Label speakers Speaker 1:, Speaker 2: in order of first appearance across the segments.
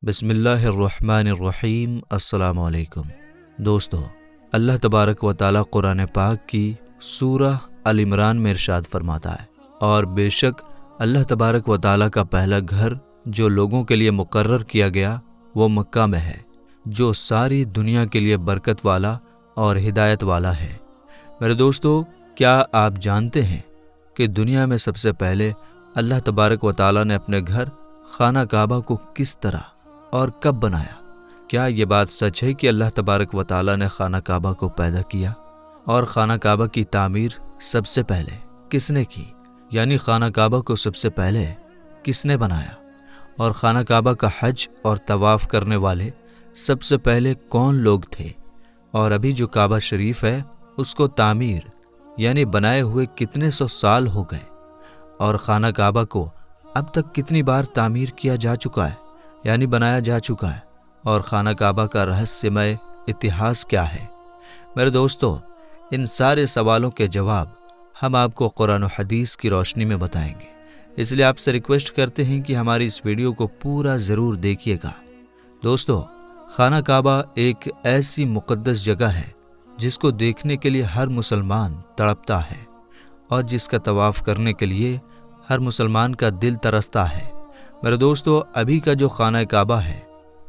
Speaker 1: بسم اللہ الرحمن الرحیم۔ السلام علیکم دوستو، اللہ تبارک و تعالیٰ قرآن پاک کی سورہ ال عمران میں ارشاد فرماتا ہے، اور بے شک اللہ تبارک و تعالیٰ کا پہلا گھر جو لوگوں کے لیے مقرر کیا گیا وہ مکہ میں ہے، جو ساری دنیا کے لیے برکت والا اور ہدایت والا ہے۔ میرے دوستو، کیا آپ جانتے ہیں کہ دنیا میں سب سے پہلے اللہ تبارک و تعالیٰ نے اپنے گھر خانہ کعبہ کو کس طرح اور کب بنایا؟ کیا یہ بات سچ ہے کہ اللہ تبارک و تعالیٰ نے خانہ کعبہ کو پیدا کیا؟ اور خانہ کعبہ کی تعمیر سب سے پہلے کس نے کی؟ یعنی خانہ کعبہ کو سب سے پہلے کس نے بنایا؟ اور خانہ کعبہ کا حج اور طواف کرنے والے سب سے پہلے کون لوگ تھے؟ اور ابھی جو کعبہ شریف ہے اس کو تعمیر یعنی بنائے ہوئے کتنے سو سال ہو گئے؟ اور خانہ کعبہ کو اب تک کتنی بار تعمیر کیا جا چکا ہے یعنی بنایا جا چکا ہے؟ اور خانہ کعبہ کا رہسیمئے اتہاس کیا ہے؟ میرے دوستو، ان سارے سوالوں کے جواب ہم آپ کو قرآن و حدیث کی روشنی میں بتائیں گے، اس لیے آپ سے ریکویسٹ کرتے ہیں کہ ہماری اس ویڈیو کو پورا ضرور دیکھیے گا۔ دوستو، خانہ کعبہ ایک ایسی مقدس جگہ ہے جس کو دیکھنے کے لیے ہر مسلمان تڑپتا ہے، اور جس کا طواف کرنے کے لیے ہر مسلمان کا دل ترستا ہے۔ میرے دوستو، ابھی کا جو خانہ کعبہ ہے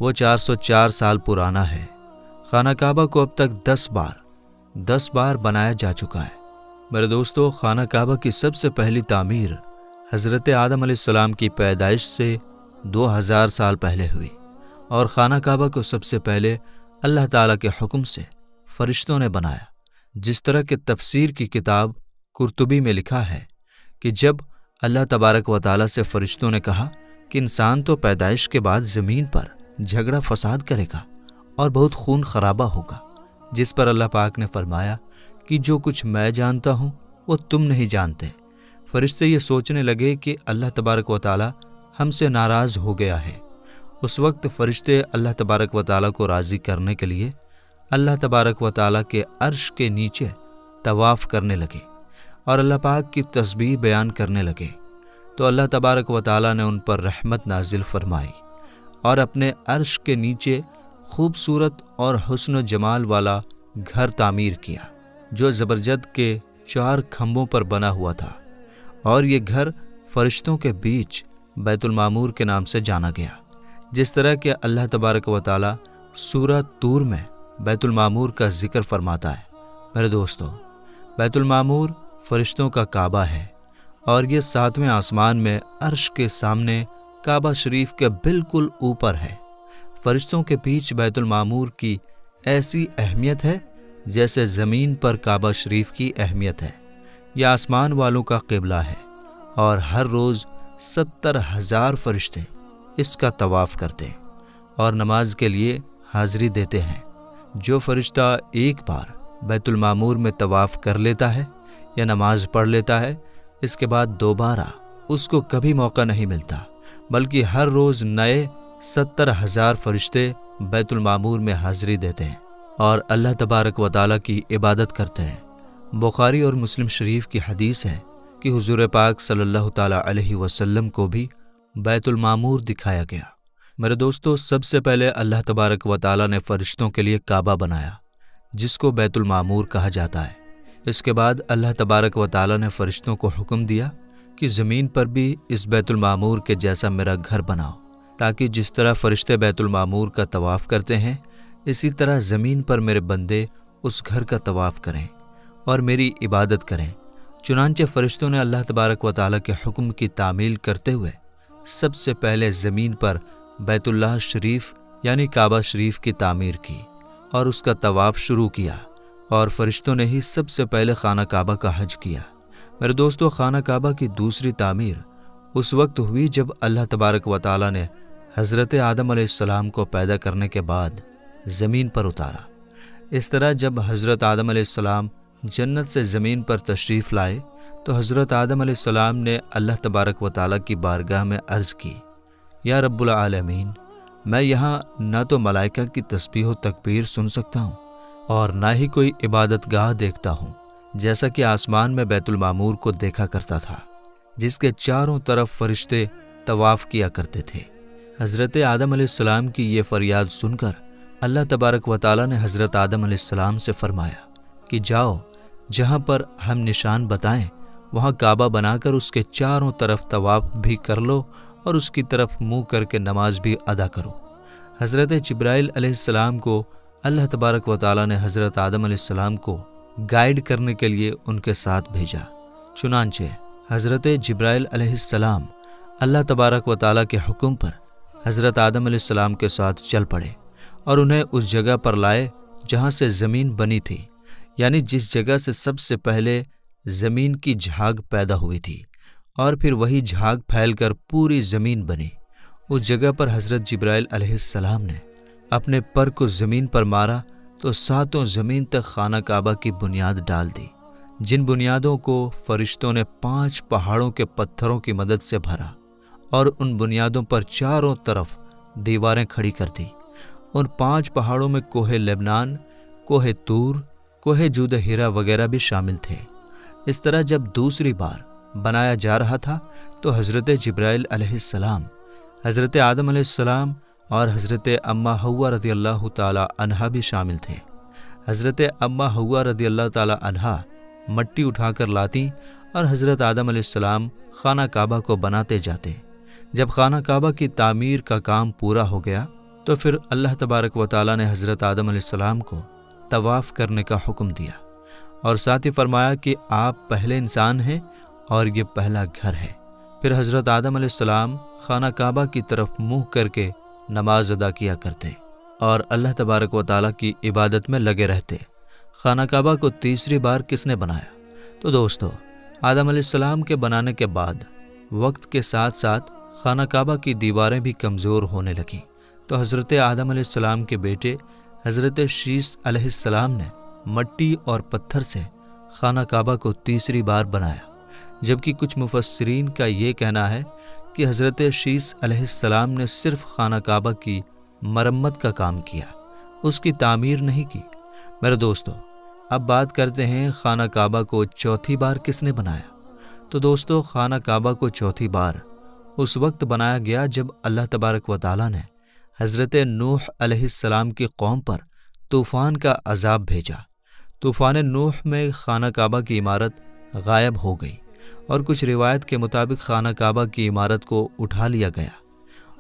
Speaker 1: وہ 404 سال پرانا ہے۔ خانہ کعبہ کو اب تک 10 بار بنایا جا چکا ہے۔ میرے دوستو، خانہ کعبہ کی سب سے پہلی تعمیر حضرت آدم علیہ السلام کی پیدائش سے 2000 سال پہلے ہوئی، اور خانہ کعبہ کو سب سے پہلے اللہ تعالیٰ کے حکم سے فرشتوں نے بنایا، جس طرح کہ تفسیر کی کتاب قرطبی میں لکھا ہے کہ جب اللہ تبارک و تعالیٰ سے فرشتوں نے کہا کہ انسان تو پیدائش کے بعد زمین پر جھگڑا فساد کرے گا اور بہت خون خرابہ ہوگا، جس پر اللہ پاک نے فرمایا کہ جو کچھ میں جانتا ہوں وہ تم نہیں جانتے۔ فرشتے یہ سوچنے لگے کہ اللہ تبارک و تعالیٰ ہم سے ناراض ہو گیا ہے۔ اس وقت فرشتے اللہ تبارک و تعالیٰ کو راضی کرنے کے لیے اللہ تبارک و تعالیٰ کے عرش کے نیچے طواف کرنے لگے اور اللہ پاک کی تسبیح بیان کرنے لگے، تو اللہ تبارک و تعالیٰ نے ان پر رحمت نازل فرمائی اور اپنے عرش کے نیچے خوبصورت اور حسن و جمال والا گھر تعمیر کیا، جو زبرجد کے 4 کھمبوں پر بنا ہوا تھا، اور یہ گھر فرشتوں کے بیچ بیت المعمور کے نام سے جانا گیا، جس طرح کہ اللہ تبارک و تعالیٰ سورہ طور میں بیت المعمور کا ذکر فرماتا ہے۔ میرے دوستو، بیت المعمور فرشتوں کا کعبہ ہے، اور یہ 7ویں آسمان میں عرش کے سامنے کعبہ شریف کے بالکل اوپر ہے۔ فرشتوں کے بیچ بیت المعمور کی ایسی اہمیت ہے جیسے زمین پر کعبہ شریف کی اہمیت ہے۔ یہ آسمان والوں کا قبلہ ہے، اور ہر روز 70,000 فرشتے اس کا طواف کرتے اور نماز کے لیے حاضری دیتے ہیں۔ جو فرشتہ ایک بار بیت المعمور میں طواف کر لیتا ہے یا نماز پڑھ لیتا ہے، اس کے بعد دوبارہ اس کو کبھی موقع نہیں ملتا، بلکہ ہر روز نئے 70,000 فرشتے بیت المعمور میں حاضری دیتے ہیں اور اللہ تبارک و تعالیٰ کی عبادت کرتے ہیں۔ بخاری اور مسلم شریف کی حدیث ہے کہ حضور پاک صلی اللہ تعالیٰ علیہ وسلم کو بھی بیت المعمور دکھایا گیا۔ میرے دوستو، سب سے پہلے اللہ تبارک و تعالیٰ نے فرشتوں کے لیے کعبہ بنایا، جس کو بیت المعمور کہا جاتا ہے۔ اس کے بعد اللہ تبارک و تعالیٰ نے فرشتوں کو حکم دیا کہ زمین پر بھی اس بیت المعمور کے جیسا میرا گھر بناؤ، تاکہ جس طرح فرشتے بیت المعمور کا طواف کرتے ہیں، اسی طرح زمین پر میرے بندے اس گھر کا طواف کریں اور میری عبادت کریں۔ چنانچہ فرشتوں نے اللہ تبارک و تعالیٰ کے حکم کی تعمیل کرتے ہوئے سب سے پہلے زمین پر بیت اللہ شریف یعنی کعبہ شریف کی تعمیر کی اور اس کا طواف شروع کیا، اور فرشتوں نے ہی سب سے پہلے خانہ کعبہ کا حج کیا۔ میرے دوستو، خانہ کعبہ کی دوسری تعمیر اس وقت ہوئی جب اللہ تبارک و تعالیٰ نے حضرت آدم علیہ السلام کو پیدا کرنے کے بعد زمین پر اتارا۔ اس طرح جب حضرت آدم علیہ السلام جنت سے زمین پر تشریف لائے تو حضرت آدم علیہ السلام نے اللہ تبارک و تعالیٰ کی بارگاہ میں عرض کی، یا رب العالمین، میں یہاں نہ تو ملائکہ کی تسبیح و تکبیر سن سکتا ہوں اور نہ ہی کوئی عبادت گاہ دیکھتا ہوں، جیسا کہ آسمان میں بیت المعمور کو دیکھا کرتا تھا، جس کے چاروں طرف فرشتے طواف کیا کرتے تھے۔ حضرت آدم علیہ السلام کی یہ فریاد سن کر اللہ تبارک و تعالیٰ نے حضرت آدم علیہ السلام سے فرمایا کہ جاؤ، جہاں پر ہم نشان بتائیں وہاں کعبہ بنا کر اس کے چاروں طرف طواف بھی کر لو اور اس کی طرف منہ کر کے نماز بھی ادا کرو۔ حضرت جبرائیل علیہ السلام کو اللہ تبارک و تعالیٰ نے حضرت آدم علیہ السلام کو گائیڈ کرنے کے لیے ان کے ساتھ بھیجا۔ چنانچہ حضرت جبرائیل علیہ السلام اللہ تبارک و تعالیٰ کے حکم پر حضرت آدم علیہ السلام کے ساتھ چل پڑے اور انہیں اس جگہ پر لائے جہاں سے زمین بنی تھی، یعنی جس جگہ سے سب سے پہلے زمین کی جھاگ پیدا ہوئی تھی، اور پھر وہی جھاگ پھیل کر پوری زمین بنی۔ اس جگہ پر حضرت جبرائیل علیہ السلام نے اپنے پر کو زمین پر مارا تو ساتوں زمین تک خانہ کعبہ کی بنیاد ڈال دی، جن بنیادوں کو فرشتوں نے 5 پہاڑوں کے پتھروں کی مدد سے بھرا اور ان بنیادوں پر چاروں طرف دیواریں کھڑی کر دی۔ ان 5 پہاڑوں میں کوہ لبنان، کوہ طور، کوہ جود ہیرا وغیرہ بھی شامل تھے۔ اس طرح جب دوسری بار بنایا جا رہا تھا تو حضرت جبرائیل علیہ السلام، حضرت آدم علیہ السلام اور حضرت اماں حوا رضی اللہ تعالی عنہا بھی شامل تھے۔ حضرت اماں حوا رضی اللہ تعالی عنہا مٹی اٹھا کر لاتی اور حضرت آدم علیہ السلام خانہ کعبہ کو بناتے جاتے۔ جب خانہ کعبہ کی تعمیر کا کام پورا ہو گیا تو پھر اللہ تبارک و تعالیٰ نے حضرت آدم علیہ السلام کو طواف کرنے کا حکم دیا اور ساتھ ہی فرمایا کہ آپ پہلے انسان ہیں اور یہ پہلا گھر ہے۔ پھر حضرت آدم علیہ السلام خانہ کعبہ کی طرف منہ کر کے نماز ادا کیا کرتے اور اللہ تبارک و تعالیٰ کی عبادت میں لگے رہتے۔ خانہ کعبہ کو تیسری بار کس نے بنایا؟ تو دوستو، آدم علیہ السلام کے بنانے کے بعد وقت کے ساتھ ساتھ خانہ کعبہ کی دیواریں بھی کمزور ہونے لگیں، تو حضرت آدم علیہ السلام کے بیٹے حضرت شیث علیہ السلام نے مٹی اور پتھر سے خانہ کعبہ کو تیسری بار بنایا، جبکہ کچھ مفسرین کا یہ کہنا ہے کہ حضرت شیث علیہ السلام نے صرف خانہ کعبہ کی مرمت کا کام کیا، اس کی تعمیر نہیں کی۔ میرے دوستو، اب بات کرتے ہیں خانہ کعبہ کو چوتھی بار کس نے بنایا؟ تو دوستو، خانہ کعبہ کو چوتھی بار اس وقت بنایا گیا جب اللہ تبارک و تعالیٰ نے حضرت نوح علیہ السلام کی قوم پر طوفان کا عذاب بھیجا۔ طوفان نوح میں خانہ کعبہ کی عمارت غائب ہو گئی اور کچھ روایت کے مطابق خانہ کعبہ کی عمارت کو اٹھا لیا گیا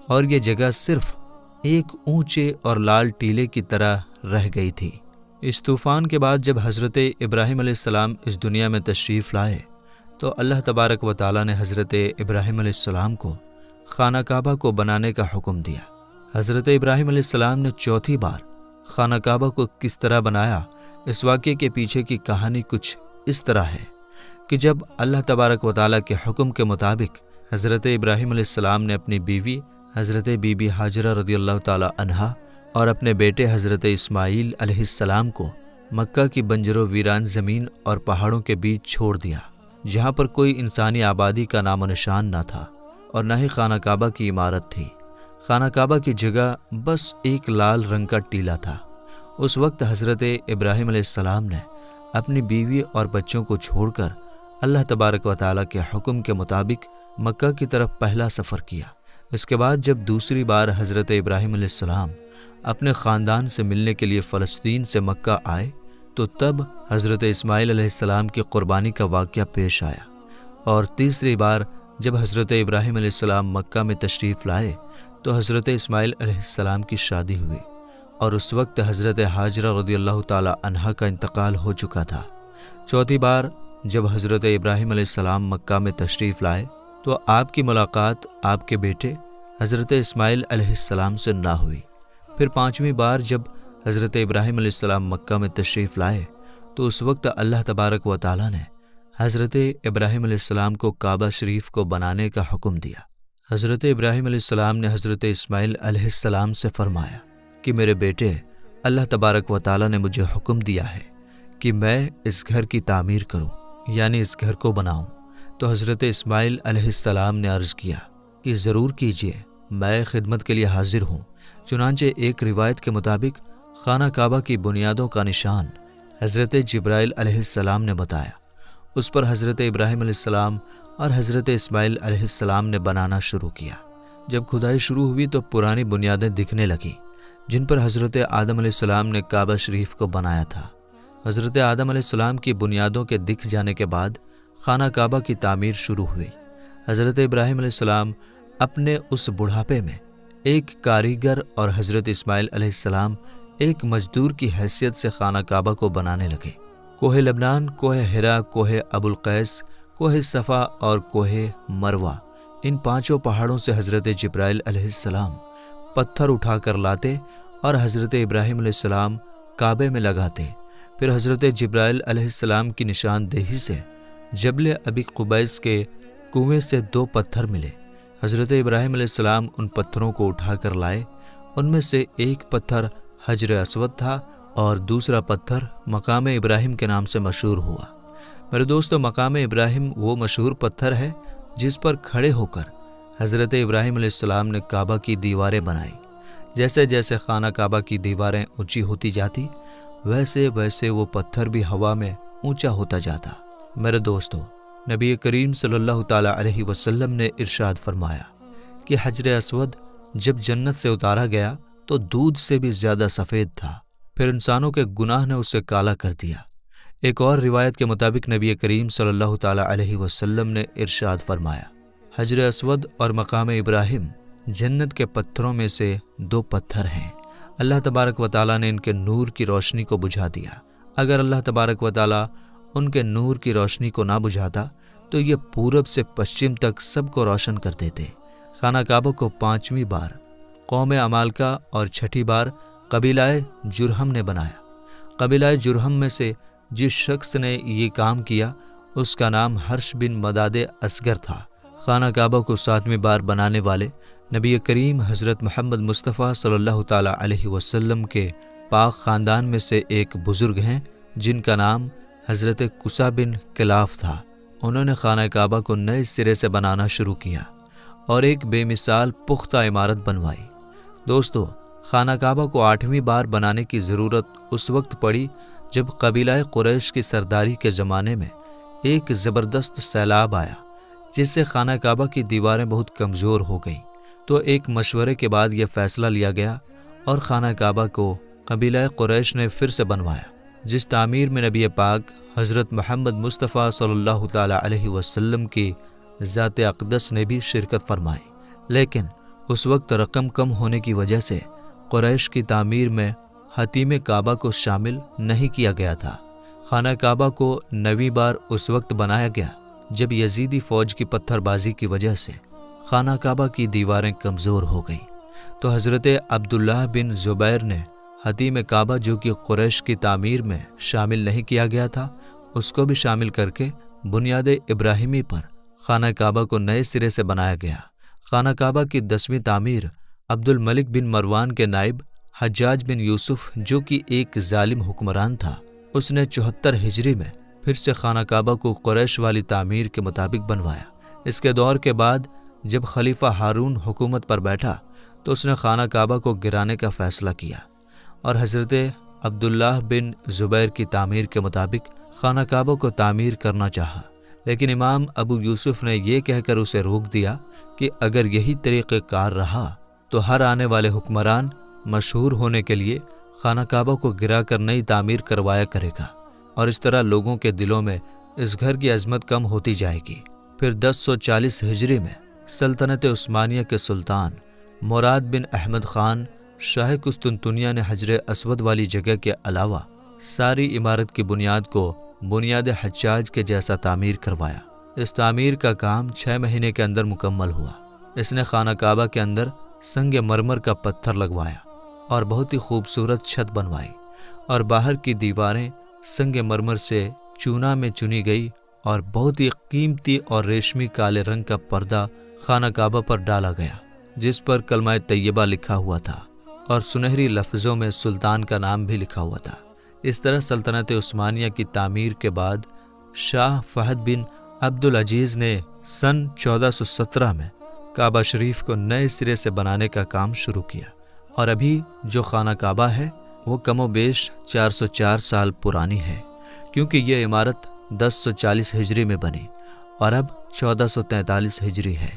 Speaker 1: اور یہ جگہ صرف ایک اونچے اور لال ٹیلے کی طرح رہ گئی تھی۔ اس طوفان کے بعد جب حضرت ابراہیم علیہ السلام اس دنیا میں تشریف لائے تو اللہ تبارک و تعالیٰ نے حضرت ابراہیم علیہ السلام کو خانہ کعبہ کو بنانے کا حکم دیا۔ حضرت ابراہیم علیہ السلام نے چوتھی بار خانہ کعبہ کو کس طرح بنایا، اس واقعے کے پیچھے کی کہانی کچھ اس طرح ہے کہ جب اللہ تبارک و تعالیٰ کے حکم کے مطابق حضرت ابراہیم علیہ السلام نے اپنی بیوی حضرت بی بی ہاجرہ رضی اللہ تعالی عنہا اور اپنے بیٹے حضرت اسماعیل علیہ السلام کو مکہ کی بنجر و ویران زمین اور پہاڑوں کے بیچ چھوڑ دیا، جہاں پر کوئی انسانی آبادی کا نام و نشان نہ تھا اور نہ ہی خانہ کعبہ کی عمارت تھی۔ خانہ کعبہ کی جگہ بس ایک لال رنگ کا ٹیلا تھا۔ اس وقت حضرت ابراہیم علیہ السلام نے اپنی بیوی اور بچوں کو چھوڑ کر اللہ تبارک و تعالیٰ کے حکم کے مطابق مکہ کی طرف پہلا سفر کیا۔ اس کے بعد جب دوسری بار حضرت ابراہیم علیہ السلام اپنے خاندان سے ملنے کے لیے فلسطین سے مکہ آئے تو تب حضرت اسماعیل علیہ السلام کی قربانی کا واقعہ پیش آیا، اور تیسری بار جب حضرت ابراہیم علیہ السلام مکہ میں تشریف لائے تو حضرت اسماعیل علیہ السلام کی شادی ہوئی، اور اس وقت حضرت ہاجرہ رضی اللہ تعالی عنہا کا انتقال ہو چکا تھا۔ چوتھی بار جب حضرت ابراہیم علیہ السلام مکہ میں تشریف لائے تو آپ کی ملاقات آپ کے بیٹے حضرت اسماعیل علیہ السلام سے نہ ہوئی۔ پھر پانچویں بار جب حضرت ابراہیم علیہ السلام مکہ میں تشریف لائے تو اس وقت اللہ تبارک و تعالیٰ نے حضرت ابراہیم علیہ السلام کو کعبہ شریف کو بنانے کا حکم دیا۔ حضرت ابراہیم علیہ السلام نے حضرت اسماعیل علیہ السلام سے فرمایا کہ میرے بیٹے، اللہ تبارک و تعالیٰ نے مجھے حکم دیا ہے کہ میں اس گھر کی تعمیر کروں، یعنی اس گھر کو بناؤں۔ تو حضرت اسماعیل علیہ السلام نے عرض کیا کہ ضرور کیجیے، میں خدمت کے لیے حاضر ہوں۔ چنانچہ ایک روایت کے مطابق خانہ کعبہ کی بنیادوں کا نشان حضرت جبرائیل علیہ السلام نے بتایا، اس پر حضرت ابراہیم علیہ السلام اور حضرت اسماعیل علیہ السلام نے بنانا شروع کیا۔ جب کھدائی شروع ہوئی تو پرانی بنیادیں دکھنے لگیں جن پر حضرت آدم علیہ السلام نے کعبہ شریف کو بنایا تھا۔ حضرت آدم علیہ السلام کی بنیادوں کے دکھ جانے کے بعد خانہ کعبہ کی تعمیر شروع ہوئی۔ حضرت ابراہیم علیہ السلام اپنے اس بڑھاپے میں ایک کاریگر اور حضرت اسماعیل علیہ السلام ایک مزدور کی حیثیت سے خانہ کعبہ کو بنانے لگے۔ کوہ لبنان، کوہ ہرا، کوہ ابو القیس، کوہ صفا اور کوہ مروہ، ان پانچوں پہاڑوں سے حضرت جبرائیل علیہ السلام پتھر اٹھا کر لاتے اور حضرت ابراہیم علیہ السلام کعبے میں لگاتے۔ پھر حضرت جبرائیل علیہ السلام کی نشاندہی سے جبل ابی قبیس کے کنویں سے 2 پتھر ملے۔ حضرت ابراہیم علیہ السلام ان پتھروں کو اٹھا کر لائے۔ ان میں سے ایک پتھر حجر اسود تھا اور دوسرا پتھر مقام ابراہیم کے نام سے مشہور ہوا۔ میرے دوستو، مقام ابراہیم وہ مشہور پتھر ہے جس پر کھڑے ہو کر حضرت ابراہیم علیہ السلام نے کعبہ کی دیواریں بنائی۔ جیسے جیسے خانہ کعبہ کی دیواریں اونچی ہوتی جاتی، ویسے ویسے وہ پتھر بھی ہوا میں اونچا ہوتا جاتا۔ میرے دوستو، نبی کریم صلی اللہ تعالیٰ علیہ وسلم نے ارشاد فرمایا کہ حجر اسود جب جنت سے اتارا گیا تو دودھ سے بھی زیادہ سفید تھا، پھر انسانوں کے گناہ نے اسے کالا کر دیا۔ ایک اور روایت کے مطابق نبی کریم صلی اللہ تعالیٰ علیہ وسلم نے ارشاد فرمایا، حجر اسود اور مقام ابراہیم جنت کے پتھروں میں سے 2 پتھر ہیں۔ اللہ تبارک و تعالیٰ نے ان کے نور کی روشنی کو بجھا دیا۔ اگر اللہ تبارک و تعالیٰ ان کے نور کی روشنی کو نہ بجھاتا تو یہ پورب سے پشچم تک سب کو روشن کر دیتے۔ خانہ کعبہ کو 5ویں بار قوم عمالقہ اور 6ٹھی بار قبیلہ جرہم نے بنایا۔ قبیلہ جرہم میں سے جس شخص نے یہ کام کیا اس کا نام حرش بن مداد اصغر تھا۔ خانہ کعبہ کو 7ویں بار بنانے والے نبی کریم حضرت محمد مصطفیٰ صلی اللہ تعالیٰ علیہ وسلم کے پاک خاندان میں سے ایک بزرگ ہیں جن کا نام حضرت قصہ بن کلاف تھا۔ انہوں نے خانہ کعبہ کو نئے سرے سے بنانا شروع کیا اور ایک بے مثال پختہ عمارت بنوائی۔ دوستو، خانہ کعبہ کو 8ویں بار بنانے کی ضرورت اس وقت پڑی جب قبیلہ قریش کی سرداری کے زمانے میں ایک زبردست سیلاب آیا جس سے خانہ کعبہ کی دیواریں بہت کمزور ہو گئیں۔ تو ایک مشورے کے بعد یہ فیصلہ لیا گیا اور خانہ کعبہ کو قبیلہ قریش نے پھر سے بنوایا، جس تعمیر میں نبی پاک حضرت محمد مصطفیٰ صلی اللہ تعالیٰ علیہ وسلم کی ذات اقدس نے بھی شرکت فرمائی۔ لیکن اس وقت رقم کم ہونے کی وجہ سے قریش کی تعمیر میں حتیم کعبہ کو شامل نہیں کیا گیا تھا۔ خانہ کعبہ کو 9ویں بار اس وقت بنایا گیا جب یزیدی فوج کی پتھر بازی کی وجہ سے خانہ کعبہ کی دیواریں کمزور ہو گئیں، تو حضرت عبداللہ بن زبیر نے حتیم کعبہ جو کہ قریش کی تعمیر میں شامل نہیں کیا گیا تھا اس کو بھی شامل کر کے بنیاد ابراہیمی پر خانہ کعبہ کو نئے سرے سے بنایا گیا۔ خانہ کعبہ کی 10ویں تعمیر عبد الملک بن مروان کے نائب حجاج بن یوسف جو کہ ایک ظالم حکمران تھا، اس نے 74 ہجری میں پھر سے خانہ کعبہ کو قریش والی تعمیر کے مطابق بنوایا۔ اس کے دور کے بعد جب خلیفہ ہارون حکومت پر بیٹھا تو اس نے خانہ کعبہ کو گرانے کا فیصلہ کیا اور حضرت عبداللہ بن زبیر کی تعمیر کے مطابق خانہ کعبہ کو تعمیر کرنا چاہا، لیکن امام ابو یوسف نے یہ کہہ کر اسے روک دیا کہ اگر یہی طریقہ کار رہا تو ہر آنے والے حکمران مشہور ہونے کے لیے خانہ کعبہ کو گرا کر نئی تعمیر کروایا کرے گا اور اس طرح لوگوں کے دلوں میں اس گھر کی عظمت کم ہوتی جائے گی۔ پھر 1040 ہجری میں سلطنت عثمانیہ کے سلطان مراد بن احمد خان شاہ قسطنطنیہ نے حجر اسود والی جگہ کے علاوہ ساری عمارت کی بنیاد کو بنیاد حجاج کے جیسا تعمیر کروایا۔ اس تعمیر کا کام 6 مہینے کے اندر مکمل ہوا۔ اس نے خانہ کعبہ کے اندر سنگ مرمر کا پتھر لگوایا اور بہت ہی خوبصورت چھت بنوائی اور باہر کی دیواریں سنگ مرمر سے چونا میں چنی گئی اور بہت ہی قیمتی اور ریشمی کالے رنگ کا پردہ خانہ کعبہ پر ڈالا گیا جس پر کلمہ طیبہ لکھا ہوا تھا اور سنہری لفظوں میں سلطان کا نام بھی لکھا ہوا تھا۔ اس طرح سلطنت عثمانیہ کی تعمیر کے بعد شاہ فہد بن عبد العزیز نے سن 1417 میں کعبہ شریف کو نئے سرے سے بنانے کا کام شروع کیا اور ابھی جو خانہ کعبہ ہے وہ کم و بیش 404 سال پرانی ہے، کیونکہ یہ عمارت 1040 ہجری میں بنی اور اب 1443 ہجری ہے۔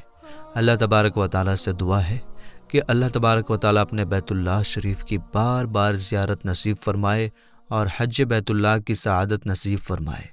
Speaker 1: اللہ تبارک و تعالیٰ سے دعا ہے کہ اللہ تبارک و تعالیٰ اپنے بیت اللہ شریف کی بار بار زیارت نصیب فرمائے اور حج بیت اللہ کی سعادت نصیب فرمائے۔